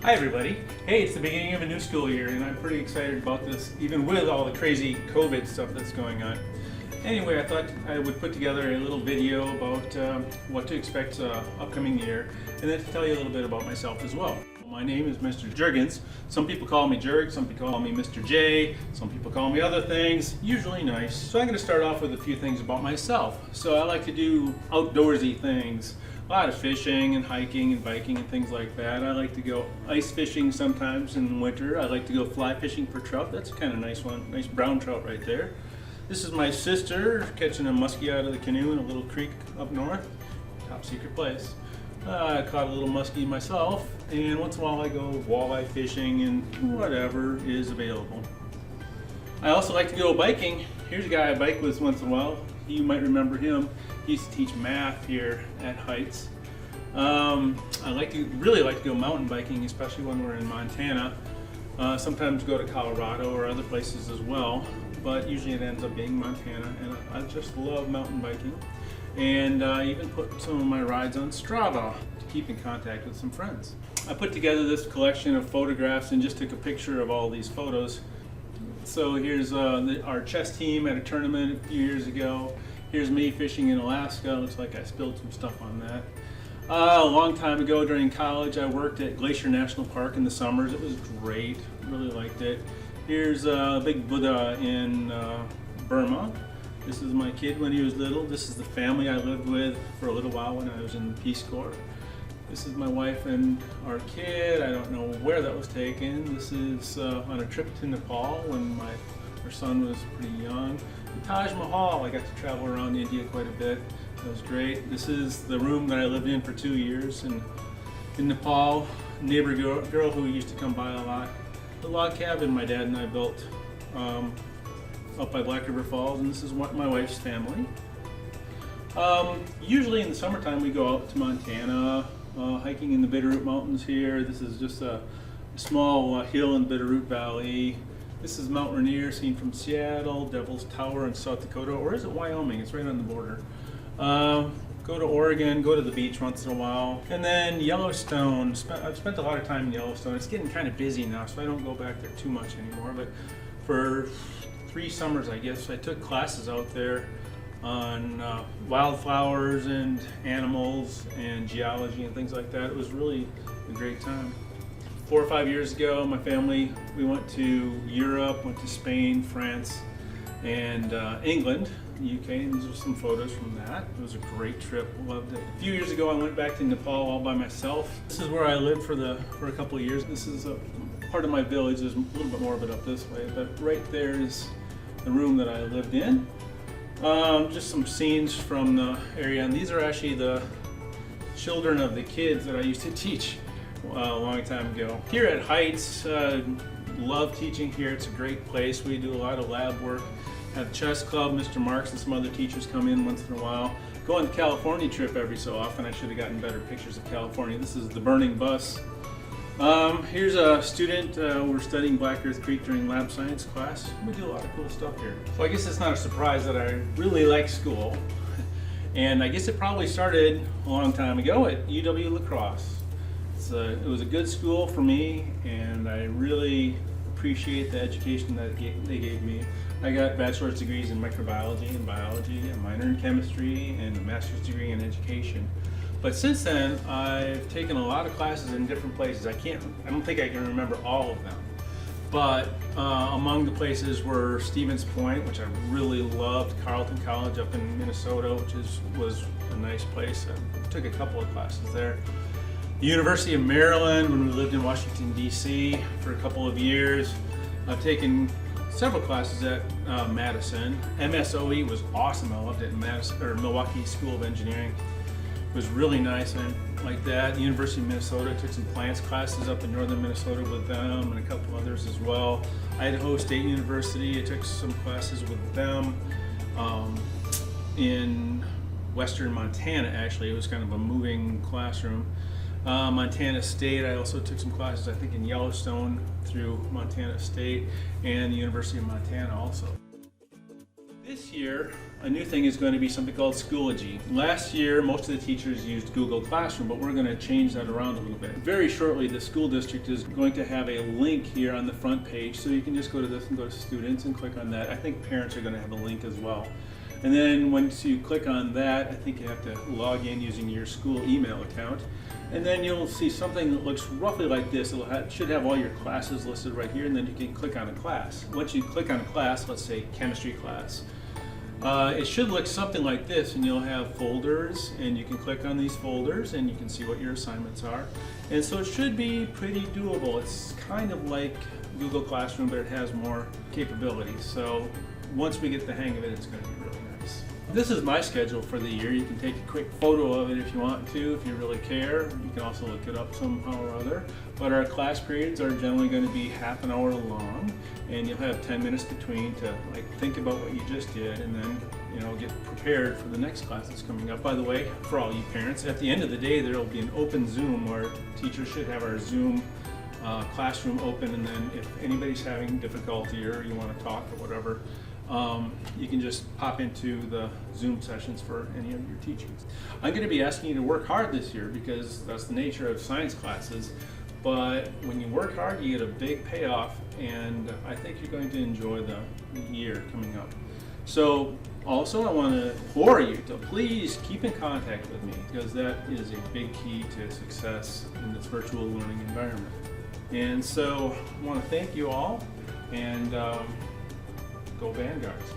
Hi everybody. Hey, it's the beginning of a new school year and I'm pretty excited about this, even with all the crazy COVID stuff that's going on. Anyway, I thought I would put together a little video about what to expect upcoming year, and then to tell you a little bit about myself as well. My name is Mr. Jergens. Some people call me Jerg, some people call me Mr. J, some people call me other things, usually nice. So I'm going to start off with a few things about myself. So I like to do outdoorsy things. A lot of fishing and hiking and biking and things like that. I like to go ice fishing sometimes in winter. I like to go fly fishing for trout. That's a kind of nice one, nice brown trout right there. This is my sister catching a muskie out of the canoe in a little creek up north. Top secret place. I caught a little muskie myself, and once in a while I go walleye fishing and whatever is available. I also like to go biking. Here's a guy I bike with once in a while. You might remember him. He used to teach math here at Heights. I really like to go mountain biking, especially when we're in Montana. Sometimes go to Colorado or other places as well, but usually it ends up being Montana, and I just love mountain biking. And I even put some of my rides on Strava to keep in contact with some friends. I put together this collection of photographs and just took a picture of all these photos. So here's our chess team at a tournament a few years ago. Here's me fishing in Alaska. Looks like I spilled some stuff on that. A long time ago during college, I worked at Glacier National Park in the summers. It was great, really liked it. Here's Big Buddha in Burma. This is my kid when he was little. This is the family I lived with for a little while when I was in the Peace Corps. This is my wife and our kid. I don't know where that was taken. This is on a trip to Nepal when our son was pretty young. The Taj Mahal, I got to travel around India quite a bit. That was great. This is the room that I lived in for 2 years in Nepal. Neighbor girl who used to come by a lot. The log cabin my dad and I built up by Black River Falls, and this is my wife's family. Usually in the summertime we go out to Montana, hiking in the Bitterroot Mountains here. This is just a small hill in the Bitterroot Valley. This is Mount Rainier seen from Seattle, Devil's Tower in South Dakota, or is it Wyoming? It's right on the border. Go to Oregon, go to the beach once in a while. And then Yellowstone, I've spent a lot of time in Yellowstone. It's getting kind of busy now, so I don't go back there too much anymore, but for 3 summers, I guess, I took classes out there on wildflowers and animals and geology and things like that. It was really a great time. 4 or 5 years ago, my family, we went to Europe, went to Spain, France, and England, the UK, and these are some photos from that. It was a great trip, loved it. A few years ago, I went back to Nepal all by myself. This is where I lived for a couple of years. This is a part of my village. There's a little bit more of it up this way, but right there is the room that I lived in. Just some scenes from the area, and these are actually the children of the kids that I used to teach a long time ago. Here at Heights, love teaching here. It's a great place. We do a lot of lab work. Have chess club, Mr. Marks and some other teachers come in once in a while. Go on the California trip every so often. I should have gotten better pictures of California. This is the burning bus. Here's a student, we're studying Black Earth Creek during lab science class. We do a lot of cool stuff here. So I guess it's not a surprise that I really like school. And I guess it probably started a long time ago at UW-La Crosse. It was a good school for me, and I really appreciate the education that they gave me. I got bachelor's degrees in microbiology and biology, a minor in chemistry, and a master's degree in education. But since then, I've taken a lot of classes in different places. I don't think I can remember all of them. But among the places were Stevens Point, which I really loved, Carleton College up in Minnesota, which was a nice place. I took a couple of classes there. The University of Maryland, when we lived in Washington, D.C. for a couple of years. I've taken several classes at Madison. MSOE was awesome. I loved it in Milwaukee School of Engineering. It was really nice and like that. The University of Minnesota, took some plants classes up in northern Minnesota with them and a couple others as well. Idaho State University, I took some classes with them. In western Montana, actually. It was kind of a moving classroom. Montana State, I also took some classes, I think, in Yellowstone through Montana State, and the University of Montana also. This year, A new thing is going to be something called Schoology. Last year, most of the teachers used Google Classroom, but we're going to change that around a little bit. Very shortly, the school district is going to have a link here on the front page, so you can just go to this and go to Students and click on that. I think parents are going to have a link as well. And then once you click on that, I think you have to log in using your school email account. And then you'll see something that looks roughly like this. It should have all your classes listed right here, and then you can click on a class. Once you click on a class, let's say chemistry class, it should look something like this, and you'll have folders, and you can click on these folders and you can see what your assignments are. And so it should be pretty doable. It's kind of like Google Classroom, but it has more capabilities. So once we get the hang of it, it's going to be really nice. This is my schedule for the year. You can take a quick photo of it if you want to, if you really care. You can also look it up somehow or other. But our class periods are generally going to be half an hour long, and you'll have 10 minutes between to think about what you just did, and then get prepared for the next class that's coming up. By the way, for all you parents, at the end of the day there will be an open Zoom where teachers should have our Zoom classroom open, and then if anybody's having difficulty or you want to talk or whatever, you can just pop into the Zoom sessions for any of your teachers. I'm going to be asking you to work hard this year because that's the nature of science classes, but when you work hard you get a big payoff, and I think you're going to enjoy the year coming up. So also I want to implore you to please keep in contact with me, because that is a big key to success in this virtual learning environment. And so I want to thank you all, and go Vanguards.